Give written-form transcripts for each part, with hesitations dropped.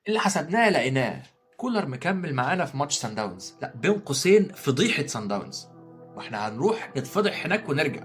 اللي حسبناه لقيناه، كولر مكمل معانا في ماتش سان داونز، لا بين قوسين فضيحه سان داونز، واحنا هنروح نتفضح هناك ونرجع.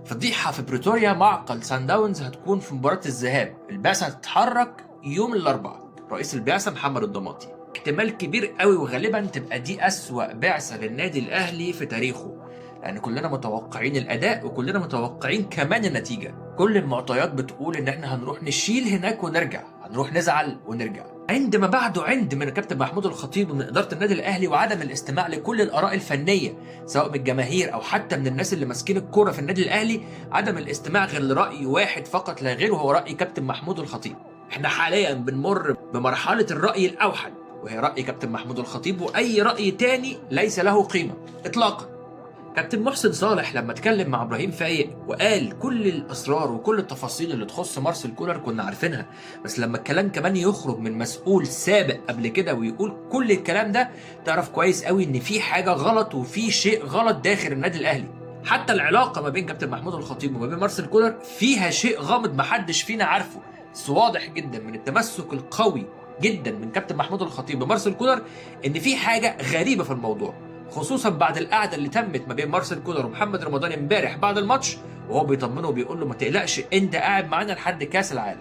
فضيحه في بريتوريا، معقل سان داونز هتكون في مباراه الذهاب، البعثه هتتحرك يوم الاربعاء، رئيس البعثه محمد الضماطي، احتمال كبير قوي وغالبا تبقى دي اسوأ بعثه للنادي الاهلي في تاريخه، لان كلنا متوقعين الاداء وكلنا متوقعين كمان النتيجه. كل المعطيات بتقول ان احنا هنروح نشيل هناك ونرجع، هنروح نزعل ونرجع. عندما بعده عند من الكابتن محمود الخطيب ومن اداره النادي الاهلي وعدم الاستماع لكل الاراء الفنيه سواء من الجماهير او حتى من الناس اللي ماسكين الكوره في النادي الاهلي، عدم الاستماع غير لراي واحد فقط لا غير وهو راي كابتن محمود الخطيب. احنا حاليا بنمر بمرحله الراي الاوحد وهي راي كابتن محمود الخطيب، واي راي تاني ليس له قيمه اطلاقا. كابتن محسن صالح لما اتكلم مع ابراهيم فايق وقال كل الاسرار وكل التفاصيل اللي تخص مارسيل كولر كنا عارفينها، بس لما الكلام كمان يخرج من مسؤول سابق قبل كده ويقول كل الكلام ده، تعرف كويس قوي ان في حاجه غلط وفي شيء غلط داخل النادي الاهلي. حتى العلاقه ما بين كابتن محمود الخطيب وما بين مارسيل كولر فيها شيء غامض محدش فينا عارفه، بس واضح جدا من التمسك القوي جدا من كابتن محمود الخطيب بمارسيل كولر ان في حاجه غريبه في الموضوع، خصوصا بعد القعده اللي تمت ما بين مارسيل كولر ومحمد رمضان امبارح بعد الماتش، وهو بيطمنه وبيقول له ما تقلقش انت قاعد معانا لحد كاس العالم.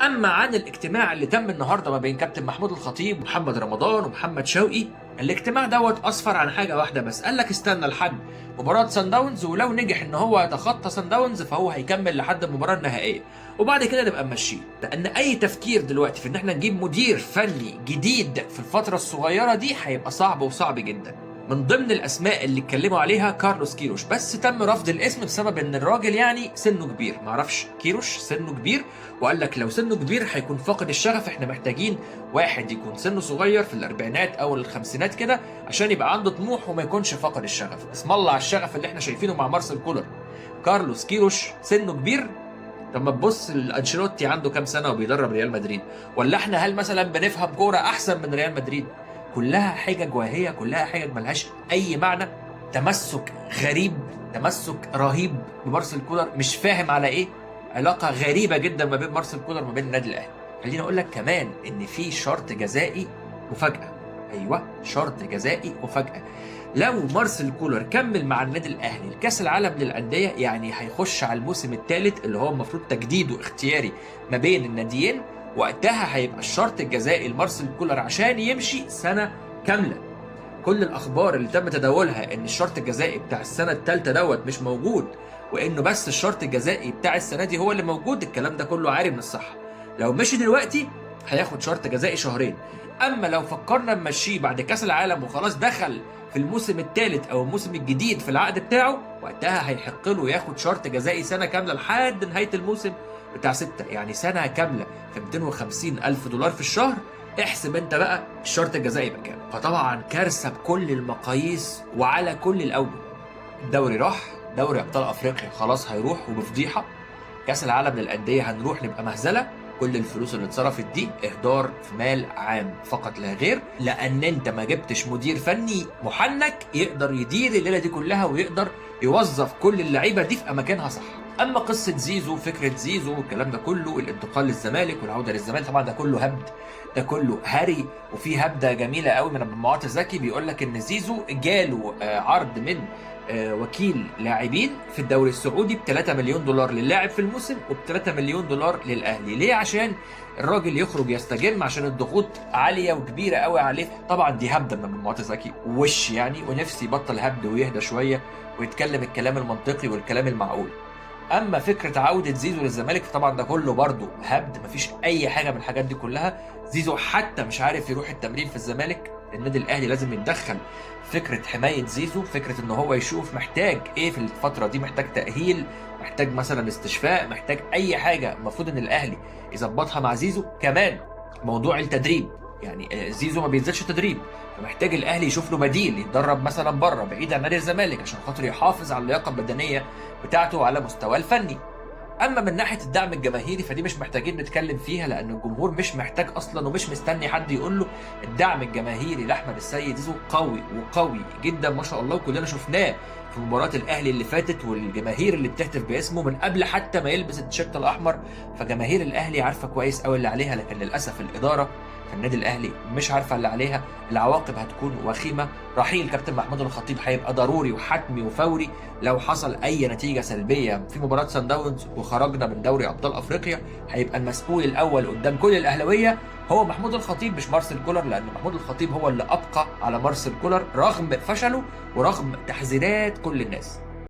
اما عن الاجتماع اللي تم النهارده ما بين كابتن محمود الخطيب ومحمد رمضان ومحمد شوقي، الاجتماع دوت اسفر عن حاجه واحده بس، قال لك استنى لحد مباراه سان داونز، ولو نجح ان هو يتخطى سان داونز فهو هيكمل لحد المباراه النهائيه وبعد كده نبقى نمشيه. لان اي تفكير دلوقتي في ان احنا نجيب مدير فني جديد في الفتره الصغيره دي هيبقى صعب وصعب جدا. من ضمن الاسماء اللي اتكلموا عليها كارلوس كيروش، بس تم رفض الاسم بسبب ان الراجل يعني سنه كبير، معرفش كيروش سنه كبير، وقال لك لو سنه كبير هيكون فاقد الشغف، احنا محتاجين واحد يكون سنه صغير في الاربعينات او الخمسينات كده عشان يبقى عنده طموح وما يكونش فاقد الشغف. اسم الله على الشغف اللي احنا شايفينه مع مارسيل كولر. كارلوس كيروش سنه كبير، لما تبص لانشيلوتي عنده كام سنه وبيدرب ريال مدريد، ولا احنا هل مثلا بنفهم كوره احسن من ريال مدريد؟ كلها حجج وهي كلها حجج ملهاش اي معنى. تمسك غريب، تمسك رهيب بمارسيل كولر، مش فاهم على ايه. علاقه غريبه جدا ما بين مارسيل كولر وما بين النادي الاهلي. خليني اقول لك كمان ان في شرط جزائي مفاجاه. ايوه شرط جزائي مفاجاه. لو مارسيل كولر كمل مع النادي الاهلي لكاس العالم للانديه، يعني هيخش على الموسم الثالث اللي هو المفروض تجديده اختياري ما بين الناديين، وقتها هيبقى الشرط الجزائي لمارسيل كولر عشان يمشي سنه كامله. كل الاخبار اللي تم تداولها ان الشرط الجزائي بتاع السنه الثالثه دوت مش موجود، وانه بس الشرط الجزائي بتاع السنه دي هو اللي موجود، الكلام ده كله عاري من الصحه. لو مشي دلوقتي هياخد شرط جزائي شهرين، اما لو فكرنا نمشيه بعد كاس العالم وخلاص دخل في الموسم الثالث او الموسم الجديد في العقد بتاعه، وقتها هيحق له ياخد شرط جزائي سنه كامله لحد نهايه الموسم بتاع 6، يعني سنه كامله في 250 الف دولار في الشهر. احسب انت بقى الشرط الجزائي يبقى كام. فطبعا كارثه بكل المقاييس وعلى كل الاوجه. الدوري راح، دوري ابطال افريقيا خلاص هيروح وبفضيحه، كاس العالم للانديه هنروح نبقى مهزله، كل الفلوس اللي اتصرفت دي اهدار في مال عام فقط لا غير، لان انت ما جبتش مدير فني محنك يقدر يدير الليله دي كلها ويقدر يوظف كل اللعيبه دي في اماكنها صح. اما قصه زيزو، فكره زيزو والكلام ده كله، الانتقال للزمالك والعوده للزمالك، طبعا ده كله هبد، ده كله هري. وفي هبده جميله قوي من ابو معاطي زكي بيقول لك ان زيزو جاله عرض من وكيل لاعبين في الدوري السعودي ب 3 مليون دولار للاعب في الموسم وب 3 مليون دولار للاهلي. ليه؟ عشان الراجل يخرج يستجم، عشان الضغوط عاليه وكبيره قوي عليه. طبعا دي هبده من ابو معاطي زكي وش يعني، ونفسي يبطل هبد ويهدى شويه ويتكلم الكلام المنطقي والكلام المعقول. اما فكره عوده زيزو للزمالك فطبعا ده كله برضه هبد، مفيش اي حاجه من الحاجات دي كلها. زيزو حتى مش عارف يروح التمرين في الزمالك، النادي الاهلي لازم يتدخل فكره حمايه زيزو، فكره ان هو يشوف محتاج ايه في الفتره دي، محتاج تاهيل، محتاج مثلا استشفاء، محتاج اي حاجه المفروض ان الاهلي يظبطها مع زيزو. كمان موضوع التدريب، يعني زيزو ما بينزلش تدريب، فمحتاج الاهلي يشوف له بديل يتدرب مثلا بره بعيد عن نادي الزمالك عشان خاطر يحافظ على اللياقه البدنيه بتاعته على مستواه الفني. اما من ناحيه الدعم الجماهيري فدي مش محتاجين نتكلم فيها، لان الجمهور مش محتاج اصلا ومش مستني حد يقول له. الدعم الجماهيري لاحمد السيد زيزو قوي وقوي جدا ما شاء الله، وكلنا شفناه في مباراه الاهلي اللي فاتت، والجماهير اللي بتهتف باسمه من قبل حتى ما يلبس التيشيرت الاحمر. فجماهير الاهلي عارفه كويس قوي اللي عليها، لكن للاسف الاداره فالنادي الاهلي مش عارفه اللي عليها، العواقب هتكون وخيمه. رحيل كابتن محمود الخطيب هيبقى ضروري وحتمي وفوري. لو حصل اي نتيجه سلبيه في مباراه سان داونز وخرجنا من دوري ابطال افريقيا، هيبقى المسؤول الاول قدام كل الاهلاويه هو محمود الخطيب مش مارسيل كولر، لان محمود الخطيب هو اللي ابقى على مارسيل كولر رغم فشله ورغم تحذيرات كل الناس.